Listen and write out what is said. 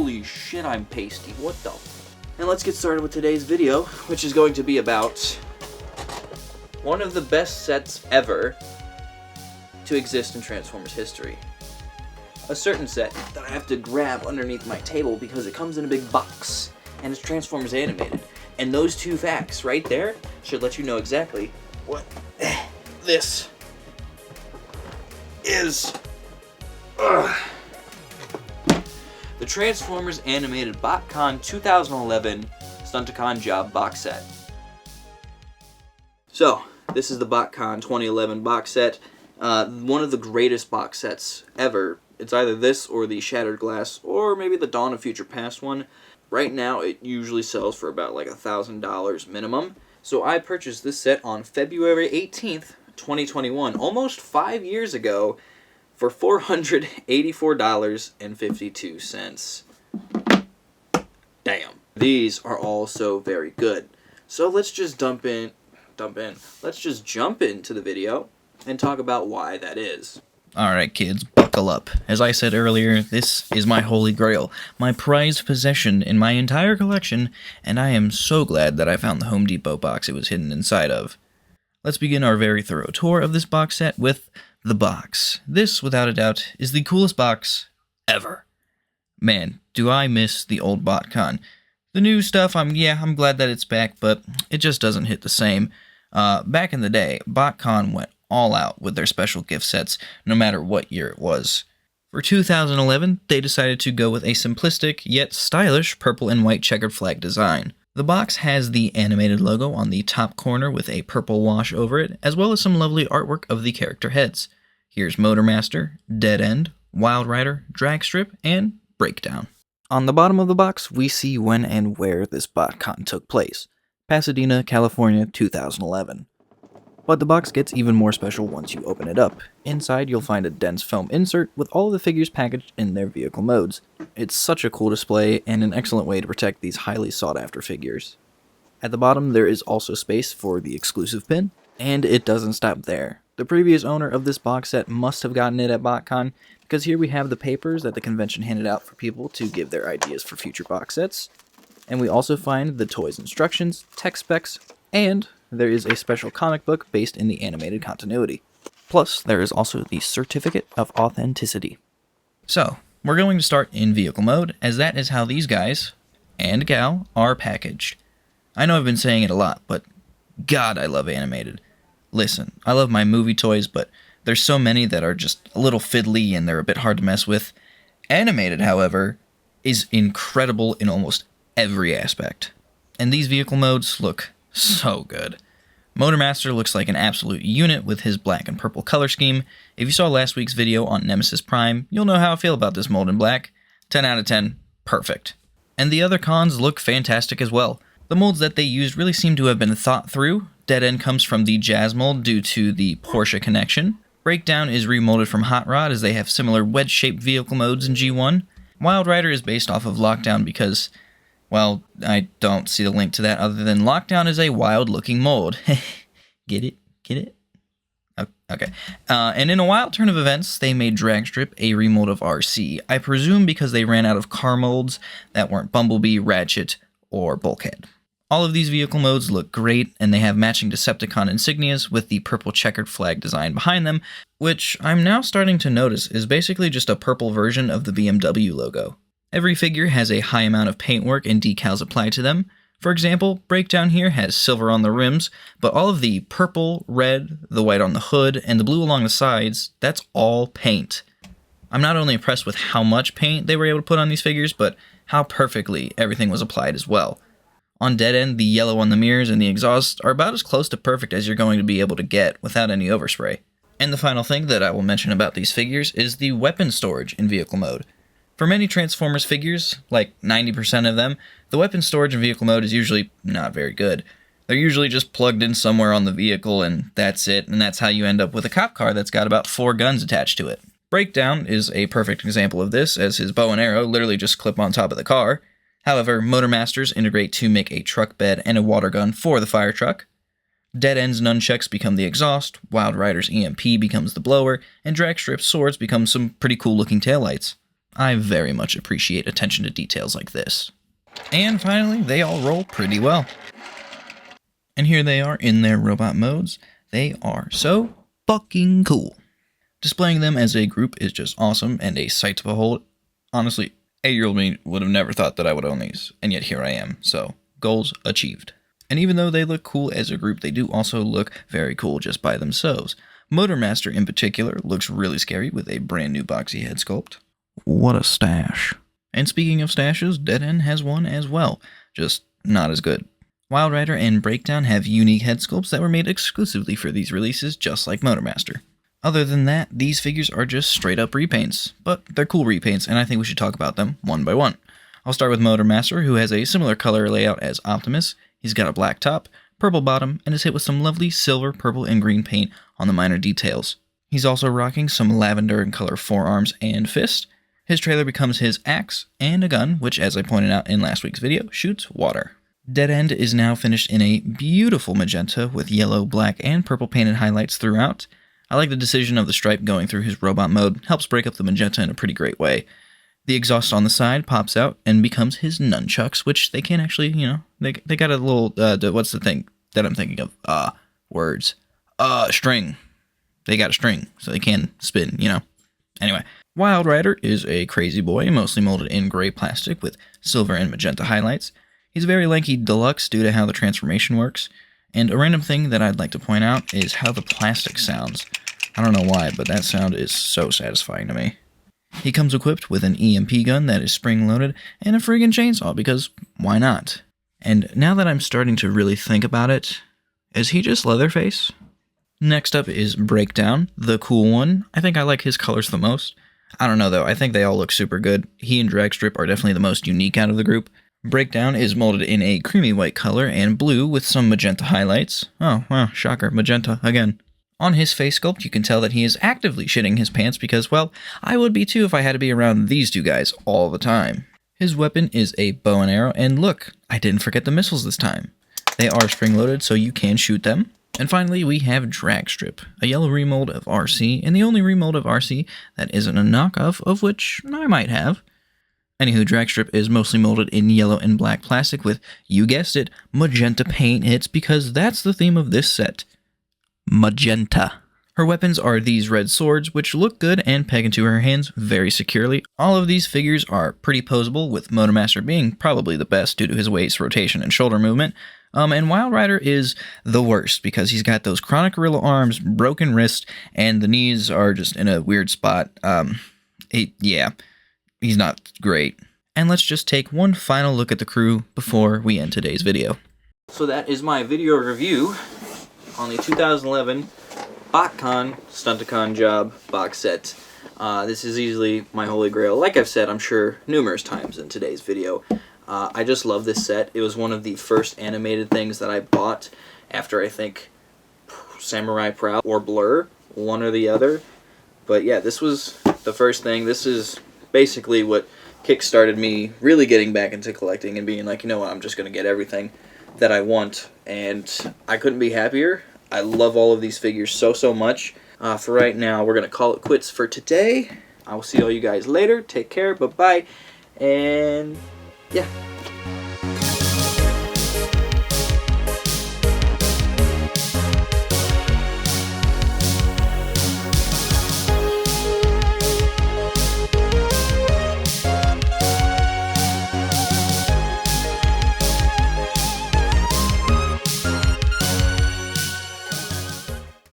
Holy shit, I'm pasty. What the? And let's get started with today's video, which is going to be about one of the best sets ever to exist in Transformers history. A certain set that I have to grab underneath my table because it comes in a big box, and it's Transformers animated. And those two facts right there should let you know exactly what this is. The Transformers animated Botcon 2011 Stunticon Job box set. So, this is the Botcon 2011 box set. One of the greatest box sets ever. It's either this or the Shattered Glass, or maybe the Dawn of Future Past one. Right now, it usually sells for about like $1,000 minimum. So I purchased this set on February 18th, 2021, almost 5 years ago, for $484.52. Damn. These are also very good. So let's just jump into the video and talk about why that is. Alright kids, buckle up. As I said earlier, this is my holy grail, my prized possession in my entire collection, and I am so glad that I found the Home Depot box it was hidden inside of. Let's begin our very thorough tour of this box set with the box. This, without a doubt, is the coolest box ever. Man, do I miss the old Botcon. The new stuff, I'm glad that it's back, but it just doesn't hit the same. Back in the day, Botcon went all out with their special gift sets, no matter what year it was. For 2011, they decided to go with a simplistic, yet stylish, purple and white checkered flag design. The box has the animated logo on the top corner with a purple wash over it, as well as some lovely artwork of the character heads. Here's Motormaster, Dead End, Wild Rider, Dragstrip, and Breakdown. On the bottom of the box, we see when and where this Botcon took place. Pasadena, California, 2011. But the box gets even more special once you open it up. Inside, you'll find a dense foam insert with all of the figures packaged in their vehicle modes. It's such a cool display and an excellent way to protect these highly sought-after figures. At the bottom, there is also space for the exclusive pin, and it doesn't stop there. The previous owner of this box set must have gotten it at Botcon, because here we have the papers that the convention handed out for people to give their ideas for future box sets. And we also find the toys instructions, tech specs, and there is a special comic book based in the animated continuity. Plus, there is also the Certificate of Authenticity. So, we're going to start in vehicle mode, as that is how these guys, and gal, are packaged. I know I've been saying it a lot, but God, I love animated. Listen, I love my movie toys, but there's so many that are just a little fiddly and they're a bit hard to mess with. Animated, however, is incredible in almost every aspect. And these vehicle modes look so good. Motormaster looks like an absolute unit with his black and purple color scheme. If you saw last week's video on Nemesis Prime, you'll know how I feel about this mold in black. 10 out of 10, perfect. And the other cons look fantastic as well. The molds that they used really seem to have been thought through. Dead End comes from the Jazz mold due to the Porsche connection. Breakdown is remolded from Hot Rod as they have similar wedge-shaped vehicle modes in G1. Wild Rider is based off of Lockdown because, well, I don't see the link to that other than Lockdown is a wild-looking mold. Get it? Get it? Okay. And in a wild turn of events, they made Dragstrip a remold of RC. I presume because they ran out of car molds that weren't Bumblebee, Ratchet, or Bulkhead. All of these vehicle modes look great, and they have matching Decepticon insignias with the purple checkered flag design behind them, which I'm now starting to notice is basically just a purple version of the BMW logo. Every figure has a high amount of paintwork and decals applied to them. For example, Breakdown here has silver on the rims, but all of the purple, red, the white on the hood, and the blue along the sides, that's all paint. I'm not only impressed with how much paint they were able to put on these figures, but how perfectly everything was applied as well. On Dead End, the yellow on the mirrors and the exhaust are about as close to perfect as you're going to be able to get without any overspray. And the final thing that I will mention about these figures is the weapon storage in vehicle mode. For many Transformers figures, like 90% of them, the weapon storage in vehicle mode is usually not very good. They're usually just plugged in somewhere on the vehicle and that's it, and that's how you end up with a cop car that's got about 4 guns attached to it. Breakdown is a perfect example of this, as his bow and arrow literally just clip on top of the car. However, Motormasters integrate to make a truck bed and a water gun for the fire truck. Dead End's nunchucks become the exhaust, Wild Rider's EMP becomes the blower, and Dragstrip's swords become some pretty cool looking taillights. I very much appreciate attention to details like this. And finally, they all roll pretty well. And here they are in their robot modes. They are so fucking cool. Displaying them as a group is just awesome and a sight to behold. Honestly, 8-year-old me would have never thought that I would own these, and yet here I am, so goals achieved. And even though they look cool as a group, they do also look very cool just by themselves. Motormaster in particular looks really scary with a brand new boxy head sculpt. What a stash. And speaking of stashes, Dead End has one as well, just not as good. Wild Rider and Breakdown have unique head sculpts that were made exclusively for these releases, just like Motormaster. Other than that, these figures are just straight up repaints, but they're cool repaints, and I think we should talk about them one by one. I'll start with Motormaster, who has a similar color layout as Optimus. He's got a black top, purple bottom, and is hit with some lovely silver, purple, and green paint on the minor details. He's also rocking some lavender and color forearms and fist. His trailer becomes his axe and a gun, which, as I pointed out in last week's video, shoots water. Dead End is now finished in a beautiful magenta with yellow, black, and purple painted highlights throughout. I like the decision of the stripe going through his robot mode, helps break up the magenta in a pretty great way. The exhaust on the side pops out and becomes his nunchucks, which they can actually, they got a little, what's the thing that I'm thinking of? String. They got a string, so they can spin, Anyway, Wild Rider is a crazy boy, mostly molded in gray plastic with silver and magenta highlights. He's very lanky deluxe due to how the transformation works. And a random thing that I'd like to point out is how the plastic sounds. I don't know why, but that sound is so satisfying to me. He comes equipped with an EMP gun that is spring-loaded and a friggin' chainsaw, because why not? And now that I'm starting to really think about it, is he just Leatherface? Next up is Breakdown, the cool one. I think I like his colors the most. I don't know though, I think they all look super good. He and Dragstrip are definitely the most unique out of the group. Breakdown is molded in a creamy white color and blue with some magenta highlights. Oh, wow, shocker, magenta again. On his face sculpt, you can tell that he is actively shitting his pants because, well, I would be too if I had to be around these two guys all the time. His weapon is a bow and arrow, and look, I didn't forget the missiles this time. They are spring-loaded, so you can shoot them. And finally, we have Dragstrip, a yellow remold of RC, and the only remold of RC that isn't a knockoff, of which I might have. Anywho, Dragstrip is mostly molded in yellow and black plastic with, you guessed it, magenta paint hits, because that's the theme of this set. Magenta. Her weapons are these red swords, which look good and peg into her hands very securely. All of these figures are pretty posable, with Motormaster being probably the best due to his waist rotation and shoulder movement. And Wild Rider is the worst, because he's got those chronic gorilla arms, broken wrist, and the knees are just in a weird spot. He's not great. And let's just take one final look at the crew before we end today's video. So that is my video review on the 2011 Botcon Stunticon job box set. This is easily my holy grail. Like I've said, I'm sure, numerous times in today's video. I just love this set. It was one of the first animated things that I bought after, I think, Samurai Proud or Blur, one or the other. But yeah, this was the first thing. This is basically what kickstarted me really getting back into collecting and being like, you know what, I'm just going to get everything that I want. And I couldn't be happier. I love all of these figures so much. For right now, we're going to call it quits for today. I will see all you guys later. Take care. Bye-bye. And yeah.